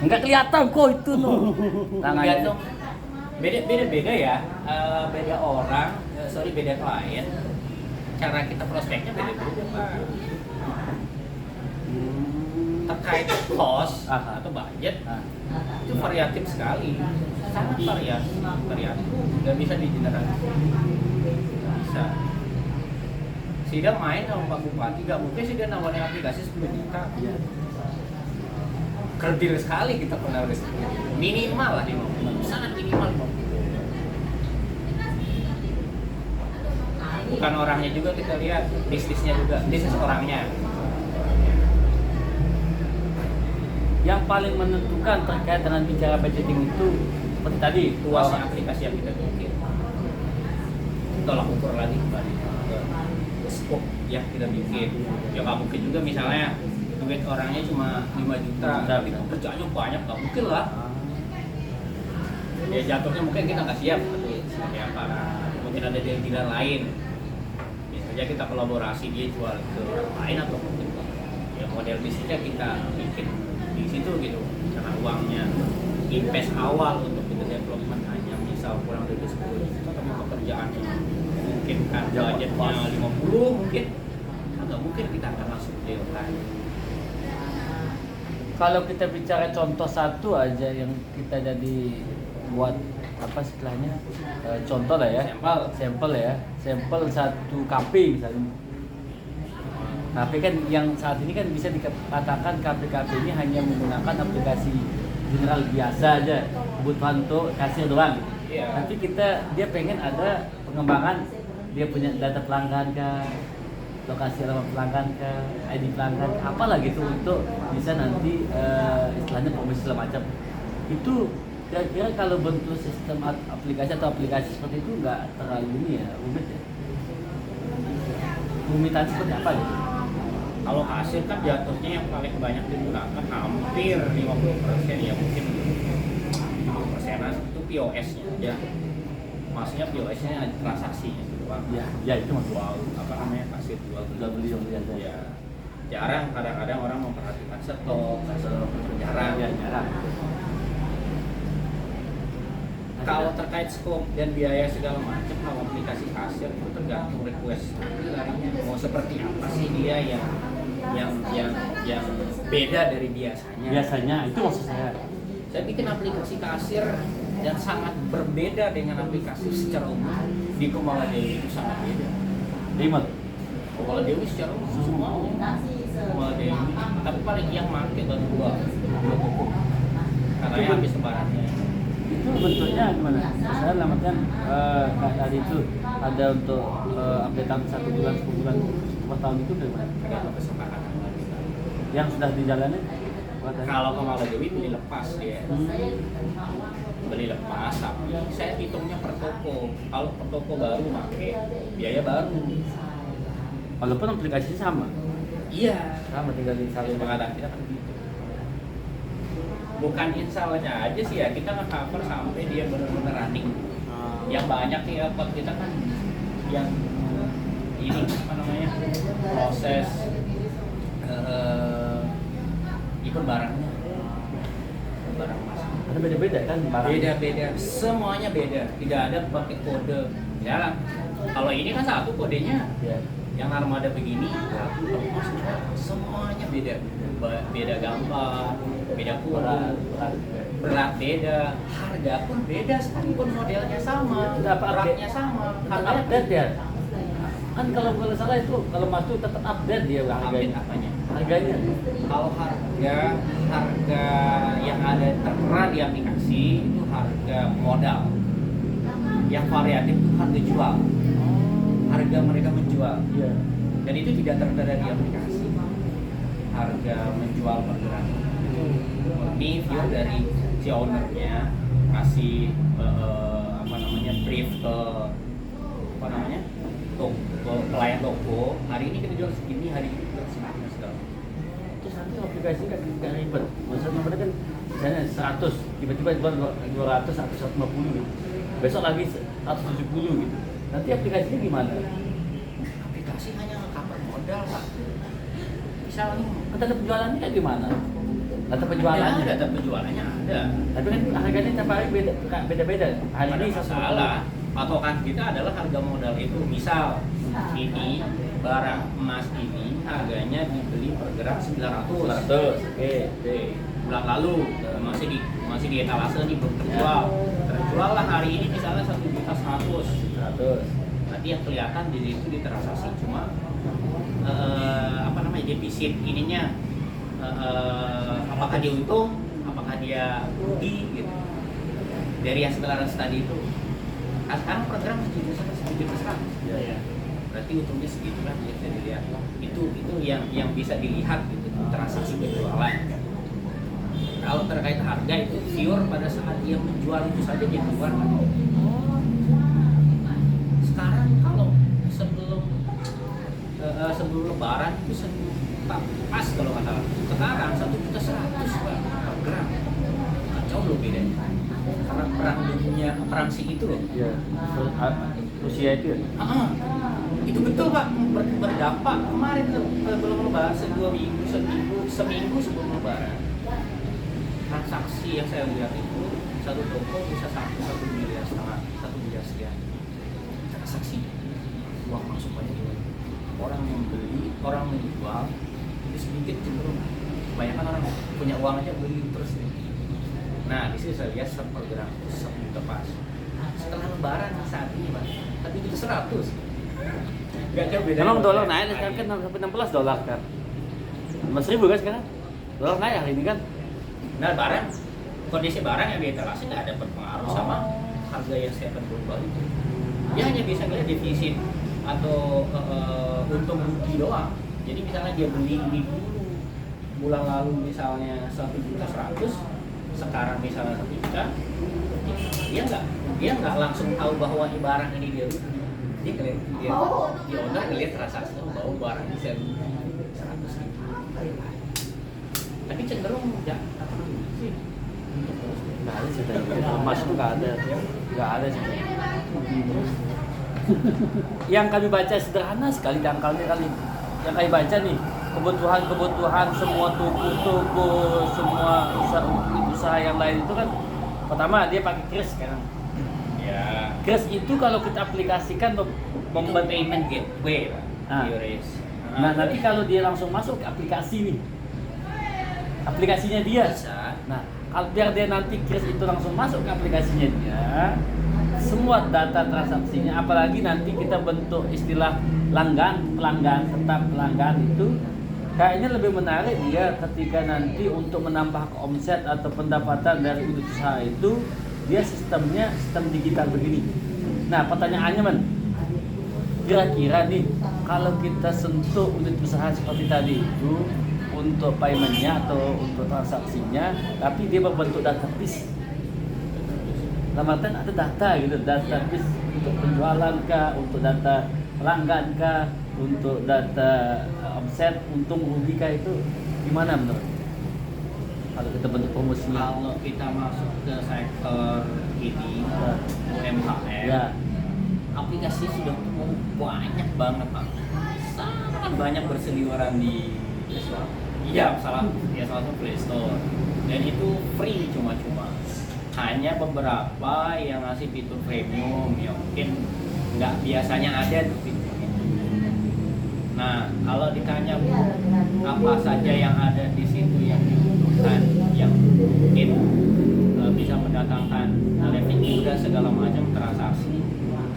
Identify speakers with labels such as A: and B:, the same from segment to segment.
A: Enggak kelihatan kok itu no. Tangannya.
B: Tergantung beda ya. Beda orang, beda klien. Cara kita prospeknya beda-beda Pak. Terkait cost atau budget itu variatif sekali, sangat variatif, nggak bisa digeneralisir. Bisa. Sida main sama Pak Bupati, nggak mungkin Sida nawarin aplikasi 10 juta.
A: Iya.
B: Kerdil sekali kita pernah minimal lah 50, sangat minimal 50. Bukan orangnya juga kita lihat, bisnisnya juga, bisnis orangnya.
A: Yang paling menentukan terkait dengan bicara budgeting itu seperti tadi
B: Luasnya aplikasi yang kita bikin. Tolak ukur lagi kembali ke scope yang kita bikin. Ya nggak mungkin juga misalnya duit orangnya cuma 5 juta, tapi kerjanya banyak, nggak mungkin lah. Ya jatuhnya mungkin kita nggak siap seperti apa. Mungkin ada deal lain. Biasanya kita kolaborasi, dia jual ke orang lain atau mungkin ya model bisnisnya kita bikin di situ gitu, karena uangnya invest awal untuk kita development hanya misal kurang dari 10 juta, tapi pekerjaannya mungkin kan budgetnya 50 mungkin nggak mungkin kita akan masuk deal lain.
A: Kalau kita bicara contoh satu aja yang kita jadi buat apa istilahnya contoh lah ya, sampel satu KP misalnya. Tapi kan yang saat ini kan bisa dikatakan KP-KP ini hanya menggunakan aplikasi general biasa aja, kebutuhan untuk kasir doang.
B: Iya.
A: Nanti dia pengen ada pengembangan, dia punya data pelanggan kah, lokasi alamat pelanggan kah, ID pelanggan, apalah gitu untuk bisa nanti istilahnya promosi segala macam. Itu kira-kira kalau bentuk sistem aplikasi atau aplikasi seperti itu nggak terlalu ini ya, rumit ya? Rumitan seperti apa gitu?
B: Kalau kasir kan jatuhnya yang paling banyak digunakan hampir 50% ya, mungkin 50%-an itu POS-nya ya. Maksudnya POS-nya transaksinya gitu Pak.
A: Ya itu mas.
B: Jual apa namanya, kasir jual
A: beli yang biasa.
B: Ya. Jarang, kadang-kadang orang memperhatikan stok, jarang.
A: Ya jarang.
B: Kalau terkait scope dan biaya segala macam, kalau aplikasi kasir itu tergantung request larinya. Mau seperti apa sih dia yang beda dari biasanya?
A: Biasanya itu maksud saya.
B: Saya bikin aplikasi kasir yang sangat berbeda dengan aplikasi secara umum di Kumala Dewi itu sangat beda.
A: Di mana?
B: Kumala Dewi secara umum semuanya. Kumala Dewi, tapi paling yang market baru dua toko. Karena habis lebarannya.
A: Itu bentuknya gimana? Saya lamatkan kayak tadi itu ada untuk updatean 1 bulan, 10 bulan, 10 tahun itu bagaimana?
B: Tergantung kesepakatan kita.
A: Yang sudah dijalani?
B: Kalau Kumala Dewi beli lepas dia. Beli lepas, tapi saya hitungnya per toko. Kalau per toko baru pakai biaya baru.
A: Walaupun aplikasinya sama.
B: Iya.
A: Sama tinggal disalin.
B: Pengadaan kita kan gitu. Bukan installnya aja sih ya, kita nge-cover sampai dia benar-benar running. Yang banyak nih output kita kan yang ini apa namanya, proses ikut barangnya, barang masuk.
A: Ada beda-beda kan barang.
B: Beda-beda, semuanya beda, tidak ada pakai kode. Ya, kalau ini kan satu kodenya,
A: Ya.
B: yang armada begini, semuanya beda. Beda gambar, beda ukuran, berat beda, harga pun beda sekalipun modelnya sama, beratnya sama, harganya
A: Update ya. Kan kalau salah itu kalau masuk tetap update dia harganya.
B: apanya?
A: Harganya.
B: Kalau harga yang ada tertera di aplikasi itu harga modal. Yang variatif itu harga jual. Harga mereka menjual.
A: Iya.
B: Dan itu tidak tertera di aplikasi. Harga menjual per gram. Ini view dari si ownernya kasih apa namanya, brief ke apa namanya, pelayan toko. Hari ini kita jual segini, hari ini jual segini segala.
A: Terus nanti aplikasi nggak ribet. Maksudnya mereka kan misalnya 100, tiba-tiba jual 200, 150 gitu. Besok lagi 170 gitu. Nanti aplikasinya gimana?
B: Aplikasi hanya cover modal Pak. Misalnya
A: Kata penjualannya kayak gimana? Data penjualannya.
B: Ada, data penjualannya ada.
A: Tapi kan harganya tiap hari beda-beda. Hari
B: Ada
A: ini
B: masalah. Patokan kita adalah harga modal itu. Misal ini barang emas ini harganya dibeli per gram 900.
A: Oke.
B: Bulan lalu masih di etalase nih belum terjual. Terjual lah hari ini misalnya 1.100.000.
A: 100.
B: Nanti yang kelihatan di situ di transaksi cuma defisit ininya, apakah dia untung, apakah dia rugi gitu dari yang setelah tadi itu. Sekarang program 7.100.
A: Iya.
B: Berarti untungnya segitu kan bisa dilihat. Itu yang bisa dilihat gitu transaksi penjualan. Kalau terkait harga itu pure pada saat dia menjual itu saja dia keluarkan. Sekarang kalau sebelum lebaran itu pas kalau kata sekarang 1.100.000 per gram. Jauh lebih deh. Karena perang dunia, perang itu loh.
A: Iya. Rusia itu ya?
B: Itu betul Pak, berdampak kemarin belum lebaran, seminggu sebelum lebaran. Transaksi yang saya lihat itu satu toko bisa 1,5 miliar, 1 miliar sekian. Transaksi uang masuk banyak. Orang membeli, orang menjual itu sedikit cenderung. Kebanyakan orang punya uang aja beli terus nih. Nah, di sini saya lihat per gram itu pas. Setelah lebaran saat ini Pak, tadi itu 100. Gak jauh beda.
A: Emang dolar naik sekarang kan sampai $16 kan? 15.000 kan sekarang? Dolar naik hari ini kan?
B: Nah, kondisi barang yang di etalase nggak ada berpengaruh sama harga yang saya akan jual itu. Dia hanya bisa ngelihat defisit atau untung rugi doang. Jadi misalnya dia beli ini dulu bulan lalu misalnya 1.100.000, sekarang misalnya 1 juta, dia nggak langsung tahu bahwa barang ini dia rugi. Dia owner ngelihat transaksi bahwa barang bisa rugi 100.000. Tapi cenderung nggak sih.
A: Nggak ada sih tadi. Emas itu nggak ada sih. Yang kami baca sederhana sekali dangkalnya kali. Yang kami baca nih kebutuhan semua toko, semua usaha yang lain itu kan pertama dia pakai kris sekarang.
B: Ya.
A: Kris itu kalau kita aplikasikan
B: Membuat payment gateway Pak.
A: Nah nanti kalau dia langsung masuk ke aplikasi nih, aplikasinya dia.
B: Bisa.
A: Nah kalau biar dia nanti kris itu langsung masuk ke aplikasinya dia, semua data transaksinya, apalagi nanti kita bentuk istilah pelanggan itu, kayaknya lebih menarik dia ketika nanti untuk menambah omset atau pendapatan dari unit usaha itu, dia sistem digital begini. Nah pertanyaannya kira-kira nih kalau kita sentuh unit usaha seperti tadi itu untuk paymentnya atau untuk transaksinya, tapi dia berbentuk database. Lamatan ada data gitu, database untuk penjualan kah, untuk data pelanggan kah, untuk data omset, untung rugi kah, itu gimana menurut? Kalau kita bentuk promosinya.
B: Kalau kita masuk ke sektor ini UMKM,
A: Ya.
B: aplikasi sudah banyak banget Pak. Sangat banyak berseliweran di salah satu Play Store. Dan itu free cuma-cuma. Hanya beberapa yang ngasih fitur premium yang mungkin nggak biasanya ada tuh fitur itu. Nah, kalau ditanya apa saja yang ada di situ yang dibutuhkan, yang mungkin bisa mendatangkan revenue dan segala macam transaksi,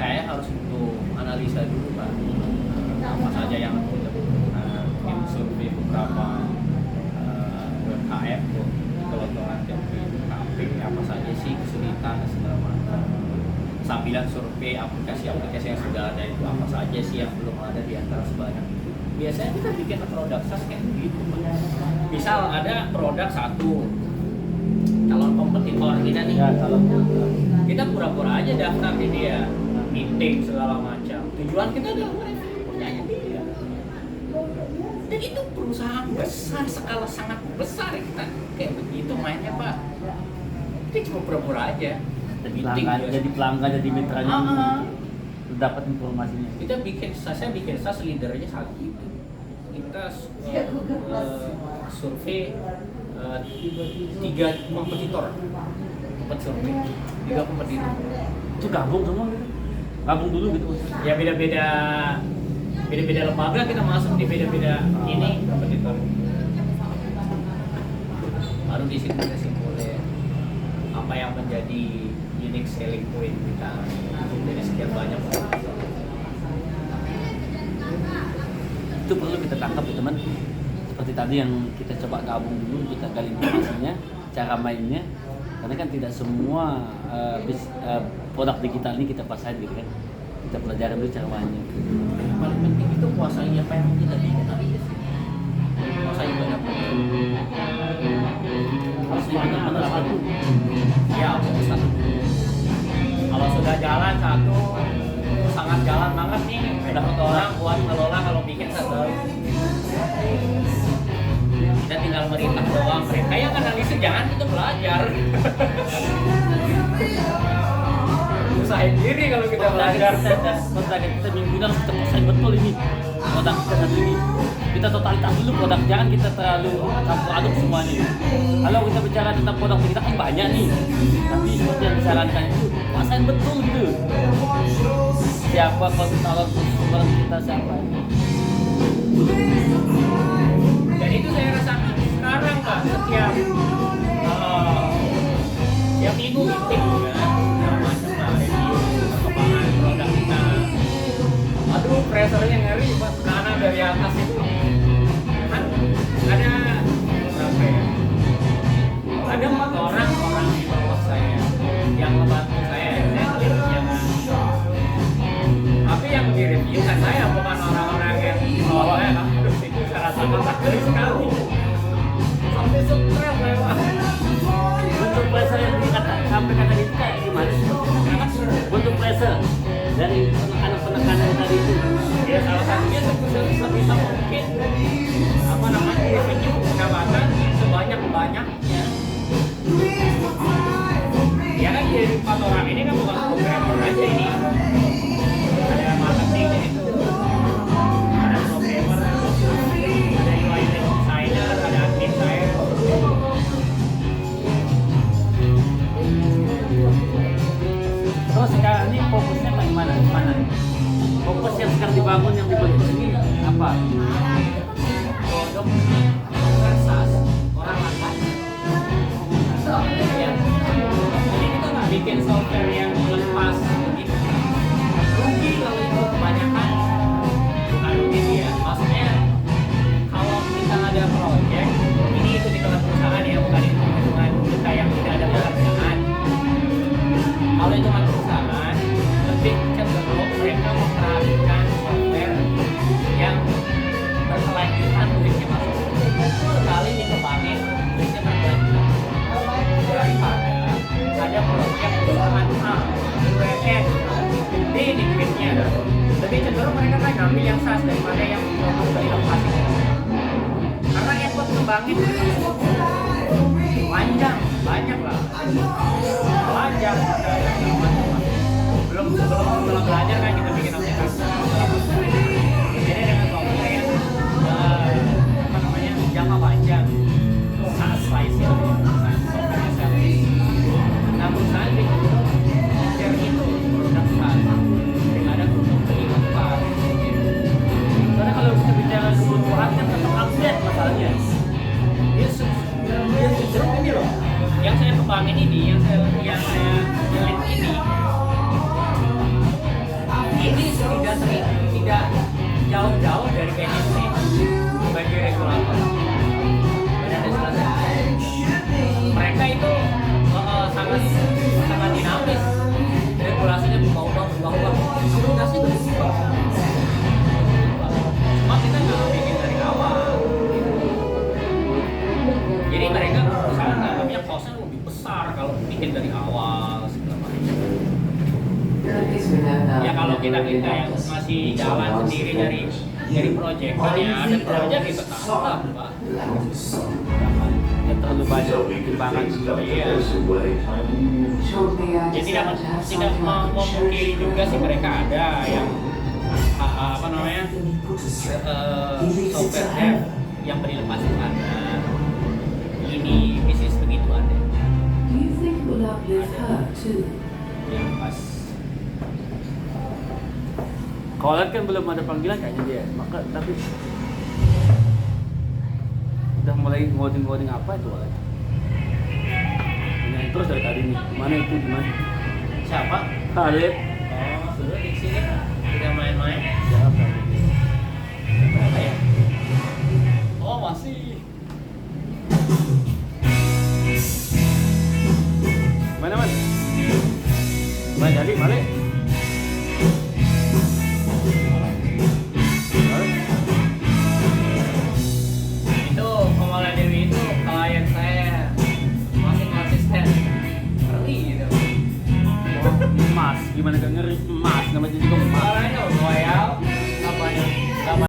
B: kayak harus butuh analisa dulu Pak. Apa saja yang kita butuhkan, mungkin survei beberapa UMKM tuh, kelotoran KP apa saja sih kesulitan dan segala macam. Sambilan survei aplikasi-aplikasi yang sudah ada itu apa saja sih yang belum ada di antara sebanyak itu. Biasanya kita bikin produk SaaS kayak begitu Pak. Misal ada produk satu, calon kompetitor kita nih, kita pura-pura aja daftar di dia, meeting segala macam. Tujuan kita adalah mereview punyanya dia. Dan itu perusahaan besar, skala sangat besar, kita kayak begitu mainnya Pak. Kita cuma pura-pura aja.
A: Jadi pelanggan, jadi mitranya, dapat informasinya.
B: Saya bikin SaaS leadernya saat itu. Kita survei tiga kompetitor, tiga kompetitor.
A: Itu gabung semua gitu? Gabung dulu gitu maksudnya?
B: Ya beda-beda lembaga kita masuk di beda-beda ini kompetitor. Baru di situ kita simpulin apa yang menjadi unique selling point kita dari sekian banyak kompetitor.
A: Itu perlu kita tangkap ya teman. Seperti tadi yang kita coba gabung dulu, kita gali informasinya, cara mainnya. Karena kan tidak semua produk digital ini kita pasain gitu kan. Kita pelajari dulu cara mainnya.
B: Yang paling penting itu kuasai apa yang kita bikin aja sih. Kuasai banyak.
A: Harus benar-benar satu.
B: Ya, satu. Kalau sudah jalan satu, sangat jalan banget nih. Dapat orang buat ngelola kalau bikin satu. Kita tinggal merintah doang. Mereka yang analisis, jangan kita belajar. Usahain diri kalau kita belajar.
A: Produk kita mingguan harus kita pasain betul ini. Produk kita satu ini. Kita totalitas dulu produk, jangan kita terlalu campur aduk semuanya. Kalau kita bicara tentang produk kita kan banyak nih. Tapi seperti yang disarankan itu pasain betul gitu. Siapa konsultan kita siapa?
B: Dan itu saya rasakan sekarang Pak, setiap minggu meeting kan, segala macam lah, review perkembangan produk kita. Aduh, pressure-nya ngeri Pak, karena dari atas itu kan ada berapa ya? Ada 4 orang di bawah saya yang membantu saya ngeliat kan. Tapi yang di-review kan saya, bukan orang-orang yang bawah ya kan. Itu saya rasakan sakit sekali. Sampai stres saya Pak.
A: Bentuk pressure yang dikata sampai kata itu kayak gimana sih? Bentuk pressure dari penekanan tadi itu.
B: Ya salah satunya sebisa mungkin apa namanya revenue pendapatan sebanyak-banyaknya. Ya kan jadi 4 orang ini kan bukan programmer aja ini. Ada marketing di situ, ada programmer, ada UI designer, ada admin saya.
A: Terus sekarang ini fokusnya bagaimana? Mana? Fokus yang sekarang dibangun yang dibentuk ini apa?
B: Produk versas orang makan. Ya. Jadi kita nggak bikin software yang lepas begitu. Rugi kalau itu kebanyakan. Bukan rugi sih ya. Maksudnya kalau kita ada project, ini itu di kelas perusahaan ya, bukan hitungan kita yang tidak ada pekerjaan. Kalau hitungan perusahaan, lebih cenderung mereka memperhatikan software yang berkelanjutan duitnya masuk. Sekali dikembangin, duitnya berkelanjutan. Daripada ada proyek perusahaan A, BUMN, gede di duitnya. Lebih cenderung mereka kan ngambil yang SaaS daripada yang produk dari lepas itu. Karena effort ngembangin panjang, banyak lah. Belajar belum setelah belajar kan kita bikin aplikasi. Jadi dengan software yang apa namanya jangka panjang, SaaS license, software service. Nah perusahaan itu share itu produk SaaS ada produk beli lepas.
A: Karena kalau kita bicara kebutuhan kan tetap update masalahnya.
B: Dia cenderung ini loh. Yang saya kembangin ini, yang saya jelit ini tidak jauh-jauh dari BNSP sebagai regulator. Mereka itu sangat dinamis, regulasinya berubah-ubah. Aplikasi itu berubah. Cuma kita nggak bikin dari awal. Jadi mereka perusahaan namanya cost-nya lebih besar kalau bikin dari awal segala macam. Ya kalau kita yang masih jalan sendiri dari project, ya ada project kita tambah Pak.
A: Ya terlalu banyak pertimbangan juga.
B: Iya. Ya tidak memungkiri juga sih mereka ada yang apa namanya software dev yang beri lepas ada. Ini
C: with her too.
B: yang pas
A: Kalau lihat kan belum ada panggilan kayaknya dia. Maka tapi udah mulai ngoding apa itu Walet? Ini terus dari tadi nih. Mana itu di mana?
B: siapa?
A: Khalid.
B: Oh, sudah di sini kita main-main.
A: Ya, Khalid.
B: Apa ya?
A: Oh masih.